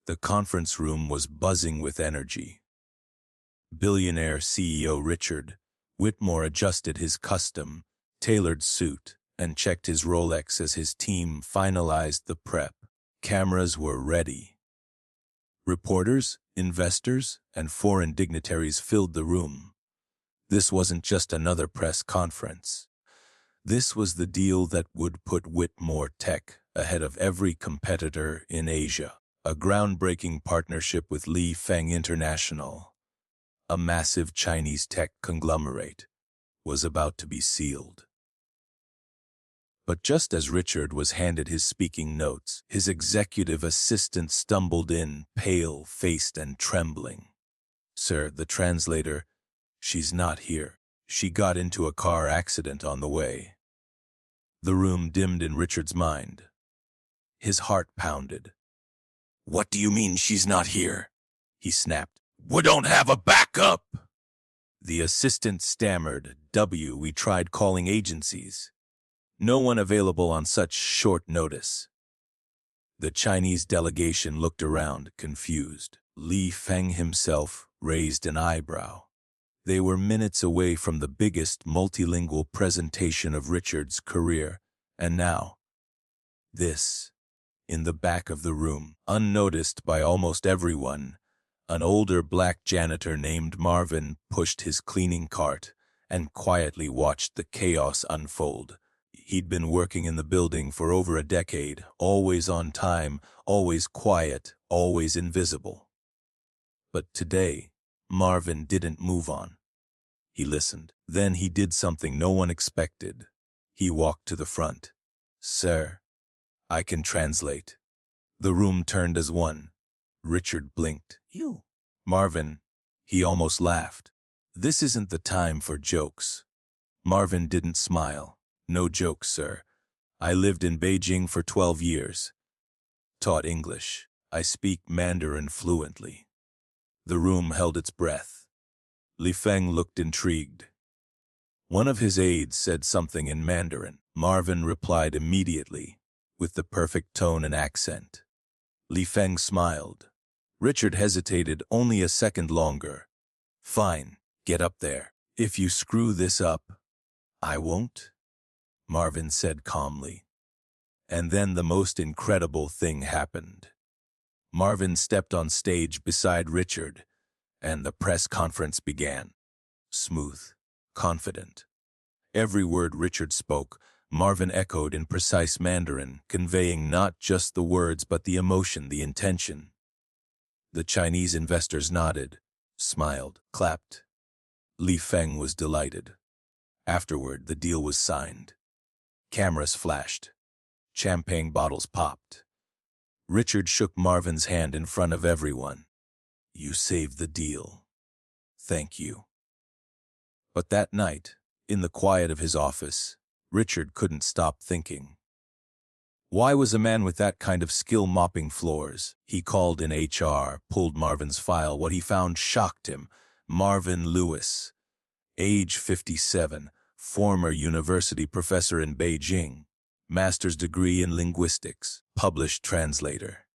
The conference room was buzzing with energy. Billionaire CEO Richard Whitmore adjusted his custom, tailored suit and checked his Rolex as his team finalized the prep. Cameras were ready. Reporters, investors, and foreign dignitaries filled the room. This wasn't just another press conference. This was the deal that would put Whitmore Tech ahead of every competitor in Asia. A groundbreaking partnership with Li Feng International, a massive Chinese tech conglomerate, was about to be sealed. But just as Richard was handed his speaking notes, his executive assistant stumbled in, pale-faced and trembling. "Sir, the translator, she's not here. She got into a car accident on the way." The room dimmed in Richard's mind. His heart pounded. "What do you mean she's not here?" he snapped. "We don't have a backup!" The assistant stammered. We tried calling agencies. No one available on such short notice." The Chinese delegation looked around, confused. Li Feng himself raised an eyebrow. They were minutes away from the biggest multilingual presentation of Richard's career, and now, this. In the back of the room, unnoticed by almost everyone, an older black janitor named Marvin pushed his cleaning cart and quietly watched the chaos unfold. He'd been working in the building for over a decade, always on time, always quiet, always invisible. But today, Marvin didn't move on. He listened. Then he did something no one expected. He walked to the front. "Sir, I can translate." The room turned as one. Richard blinked. "You?" "Marvin," he almost laughed. "This isn't the time for jokes." Marvin didn't smile. "No jokes, sir. I lived in Beijing for 12 years. Taught English. I speak Mandarin fluently." The room held its breath. Li Feng looked intrigued. One of his aides said something in Mandarin. Marvin replied immediately, with the perfect tone and accent. Li Feng smiled. Richard hesitated only a second longer. "Fine, get up there. If you screw this up, I won't," Marvin said calmly. And then the most incredible thing happened. Marvin stepped on stage beside Richard, and the press conference began. Smooth, confident. Every word Richard spoke, Marvin echoed in precise Mandarin, conveying not just the words but the emotion, the intention. The Chinese investors nodded, smiled, clapped. Li Feng was delighted. Afterward, the deal was signed. Cameras flashed. Champagne bottles popped. Richard shook Marvin's hand in front of everyone. "You saved the deal. Thank you." But that night, in the quiet of his office, Richard couldn't stop thinking. Why was a man with that kind of skill mopping floors? He called in HR, pulled Marvin's file. What he found shocked him. Marvin Lewis, age 57, former university professor in Beijing, master's degree in linguistics, published translator.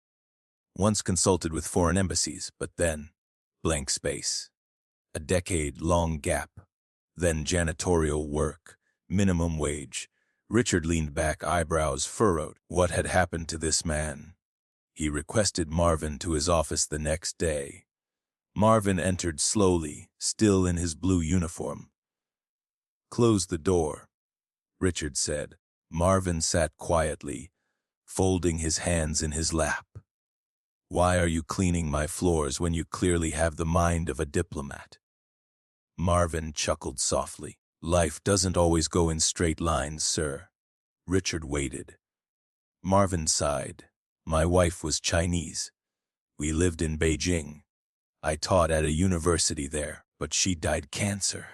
Once consulted with foreign embassies, but then, blank space. A decade-long gap. Then janitorial work, minimum wage. Richard leaned back, eyebrows furrowed. What had happened to this man? He requested Marvin to his office the next day. Marvin entered slowly, still in his blue uniform. "Close the door," Richard said. Marvin sat quietly, folding his hands in his lap. "Why are you cleaning my floors when you clearly have the mind of a diplomat?" Marvin chuckled softly. "Life doesn't always go in straight lines, sir." Richard waited. Marvin sighed. "My wife was Chinese. We lived in Beijing. I taught at a university there, but she died cancer.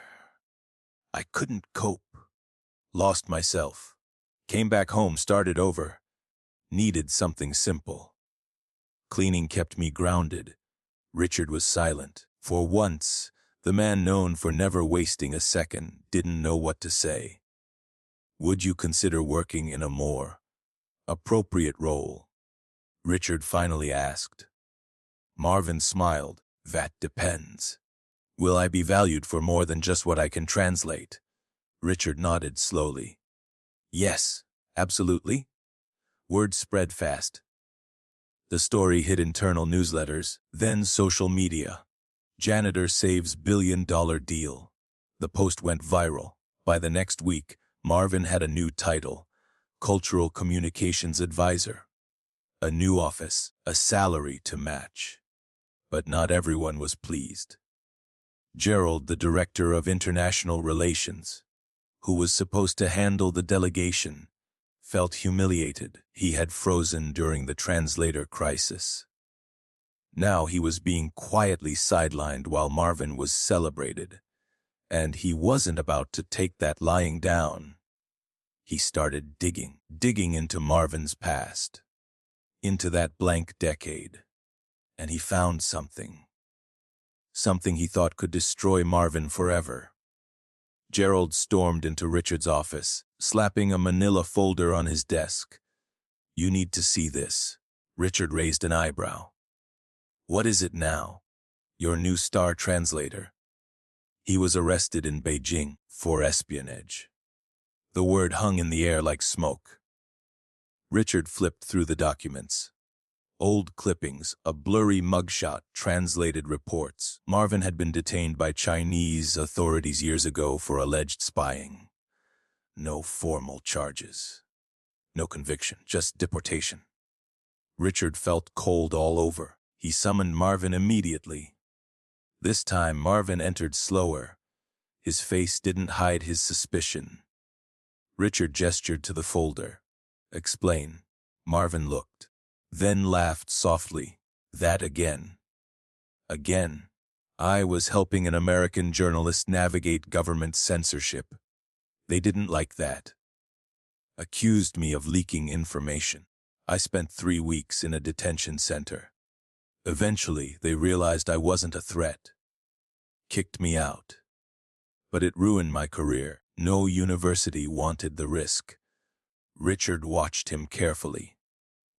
I couldn't cope. Lost myself. Came back home, started over. Needed something simple. Cleaning kept me grounded." Richard was silent. For once, the man known for never wasting a second didn't know what to say. "Would you consider working in a more appropriate role?" Richard finally asked. Marvin smiled. That depends. Will I be valued for more than just what I can translate? Richard nodded slowly. Yes, absolutely. Word spread fast. The story hit internal newsletters, then social media. Janitor saves billion-dollar deal. The post went viral. By the next week, Marvin had a new title, Cultural Communications Advisor. A new office, a salary to match. But not everyone was pleased. Gerald, the director of international relations, who was supposed to handle the delegation, felt humiliated. He had frozen during the translator crisis. Now he was being quietly sidelined while Marvin was celebrated. And he wasn't about to take that lying down. He started digging into Marvin's past, into that blank decade. And he found something. Something he thought could destroy Marvin forever. Gerald stormed into Richard's office, slapping a manila folder on his desk. You need to see this. Richard raised an eyebrow. What is it now? Your new star translator. He was arrested in Beijing for espionage. The word hung in the air like smoke. Richard flipped through the documents. Old clippings, a blurry mugshot, translated reports. Marvin had been detained by Chinese authorities years ago for alleged spying. No formal charges. No conviction, just deportation. Richard felt cold all over. He summoned Marvin immediately. This time, Marvin entered slower. His face didn't hide his suspicion. Richard gestured to the folder. Explain. Marvin looked, then laughed softly. That again. Again. I was helping an American journalist navigate government censorship. They didn't like that. Accused me of leaking information. I spent 3 weeks in a detention center. Eventually, they realized I wasn't a threat. Kicked me out. But it ruined my career. No university wanted the risk. Richard watched him carefully.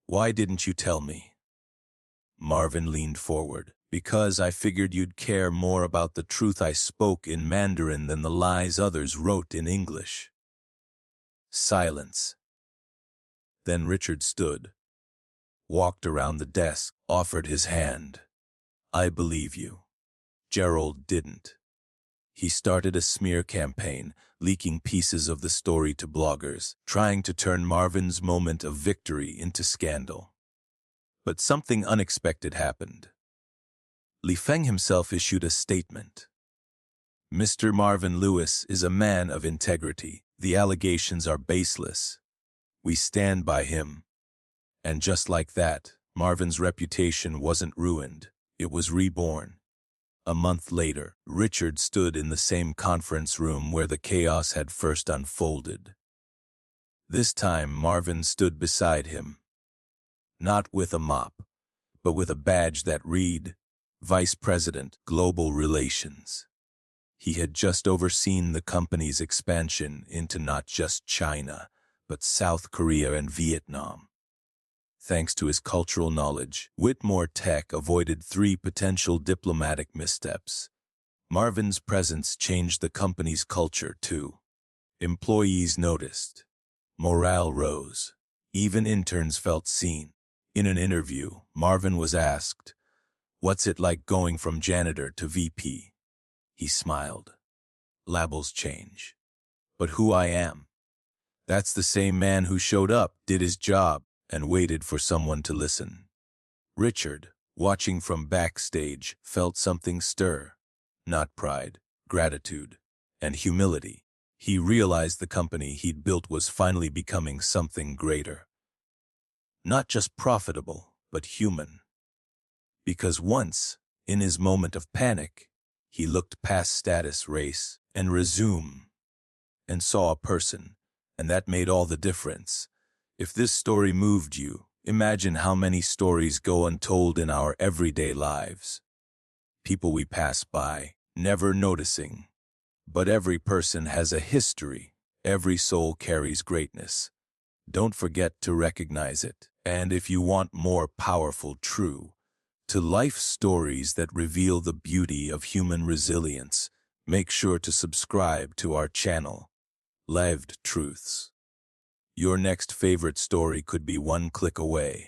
Why didn't you tell me? Marvin leaned forward. Because I figured you'd care more about the truth I spoke in Mandarin than the lies others wrote in English. Silence. Then Richard stood, walked around the desk, offered his hand. I believe you. Gerald didn't. He started a smear campaign, leaking pieces of the story to bloggers, trying to turn Marvin's moment of victory into scandal. But something unexpected happened. Li Feng himself issued a statement. Mr. Marvin Lewis is a man of integrity. The allegations are baseless. We stand by him. And just like that, Marvin's reputation wasn't ruined. It was reborn. A month later, Richard stood in the same conference room where the chaos had first unfolded. This time, Marvin stood beside him. Not with a mop, but with a badge that read, Vice President, Global Relations. He had just overseen the company's expansion into not just China, but South Korea and Vietnam. Thanks to his cultural knowledge, Whitmore Tech avoided 3 potential diplomatic missteps. Marvin's presence changed the company's culture, too. Employees noticed. Morale rose. Even interns felt seen. In an interview, Marvin was asked, "What's it like going from janitor to VP?" He smiled. Labels change. But who I am? That's the same man who showed up, did his job, and waited for someone to listen. Richard, watching from backstage, felt something stir. Not pride, gratitude, and humility. He realized the company he'd built was finally becoming something greater. Not just profitable, but human. Because once, in his moment of panic, he looked past status, race, and resume, and saw a person, and that made all the difference. If this story moved you, imagine how many stories go untold in our everyday lives. People we pass by, never noticing. But every person has a history. Every soul carries greatness. Don't forget to recognize it. And if you want more powerful, true, To life stories that reveal the beauty of human resilience, make sure to subscribe to our channel, Lived Truths. Your next favorite story could be one click away.